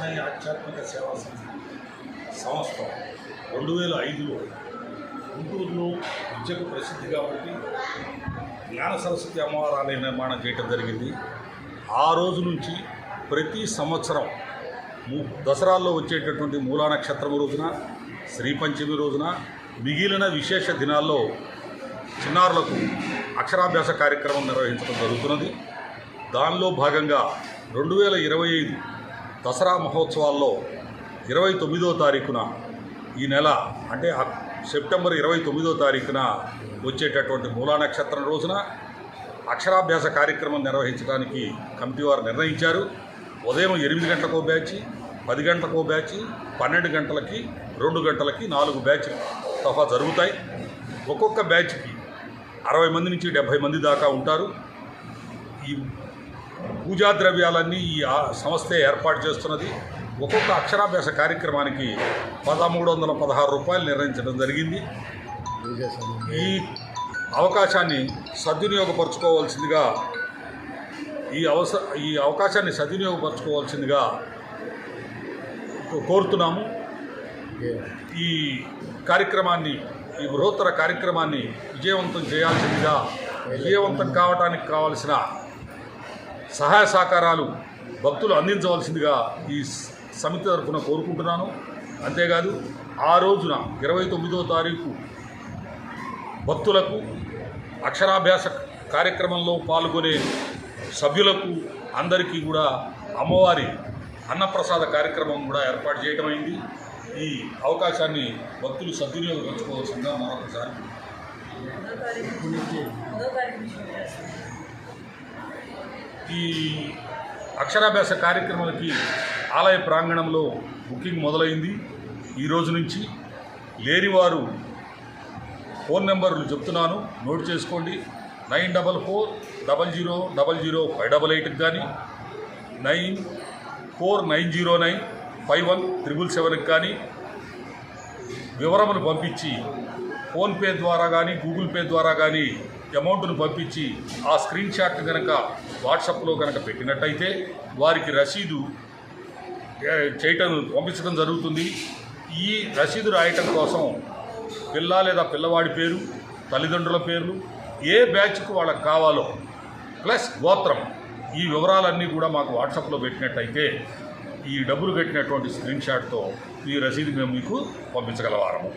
సత్యసాయి ఆధ్యాత్మిక సేవా సంస్థ 2005లో గుంటూరులో విద్యకు ప్రసిద్ధి కాబట్టి జ్ఞాన సరస్వతి అమ్మవారి ఆలయ నిర్మాణం చేయడం జరిగింది. ఆ రోజు నుంచి ప్రతి సంవత్సరం దసరాల్లో వచ్చేటటువంటి మూలా నక్షత్రం రోజున, శ్రీ పంచమి రోజున, మిగిలిన విశేష దినాల్లో చిన్నారులకు అక్షరాభ్యాస కార్యక్రమం నిర్వహించడం జరుగుతున్నది. దానిలో భాగంగా 2025 దసరా మహోత్సవాల్లో 29వ తారీఖున ఈ నెల అంటే సెప్టెంబర్ 29వ తారీఖున వచ్చేటటువంటి మూలా నక్షత్రం రోజున అక్షరాభ్యాస కార్యక్రమం నిర్వహించడానికి కమిటీ వారు నిర్ణయించారు. ఉదయం 8 గంటలకో బ్యాచ్, 10 గంటలకో బ్యాచ్, 12 గంటలకి, 2 గంటలకి 4 బ్యాచ్లు తఫా జరుగుతాయి. ఒక్కొక్క బ్యాచ్కి 60 మంది నుంచి 70 మంది దాకా ఉంటారు. ఈ పూజా ద్రవ్యాలన్నీ ఈ సంస్థే ఏర్పాటు చేస్తున్నది. ఒక్కొక్క అక్షరాభ్యాస కార్యక్రమానికి 1316 రూపాయలు నిర్ణయించడం జరిగింది. ఈ అవకాశాన్ని సద్వినియోగపరచుకోవాల్సిందిగా ఈ అవకాశాన్ని సద్వినియోగపరచుకోవాల్సిందిగా కోరుతున్నాము. ఈ కార్యక్రమాన్ని, ఈ బృహత్తర కార్యక్రమాన్ని విజయవంతం చేయాల్సిందిగా, విజయవంతం కావడానికి కావలసిన సహాయ సహకారాలు భక్తులు అందించవలసిందిగా ఈ సమితి తరఫున కోరుకుంటున్నాను. అంతేకాదు ఆ రోజున 29వ తారీఖు భక్తులకు, అక్షరాభ్యాస కార్యక్రమంలో పాల్గొనే సభ్యులకు అందరికీ కూడా అమ్మవారి అన్నప్రసాద కార్యక్రమం కూడా ఏర్పాటు చేయడమైంది. ఈ అవకాశాన్ని భక్తులు సద్వినియోగపరచుకోవాల్సిందిగా మరొకసారి ఈ అక్షరాభ్యాస కార్యక్రమాలకి ఆలయ ప్రాంగణంలో బుకింగ్ మొదలైంది. ఈ రోజు నుంచి లేనివారు ఫోన్ నెంబర్లు చెప్తున్నాను, నోట్ చేసుకోండి. 9440000588కి కానీ, 9490951777కి కానీ వివరములు పంపించి ఫోన్పే ద్వారా కానీ, గూగుల్ పే ద్వారా కానీ అమౌంట్ను పంపించి ఆ స్క్రీన్ షాట్ కనుక వాట్సాప్లో కనుక పెట్టినట్టయితే వారికి రసీదు పంపించడం జరుగుతుంది. ఈ రసీదు రాయటం కోసం పిల్ల లేదా పిల్లవాడి పేరు, తల్లిదండ్రుల పేర్లు, ఏ బ్యాచ్కు వాళ్ళకి కావాలో ప్లస్ గోత్రం, ఈ వివరాలన్నీ కూడా మాకు వాట్సాప్లో పెట్టినట్టయితే ఈ డబ్బులు కట్టినటువంటి స్క్రీన్ షాట్తో ఈ రసీదు మేము మీకు పంపించగలవారము.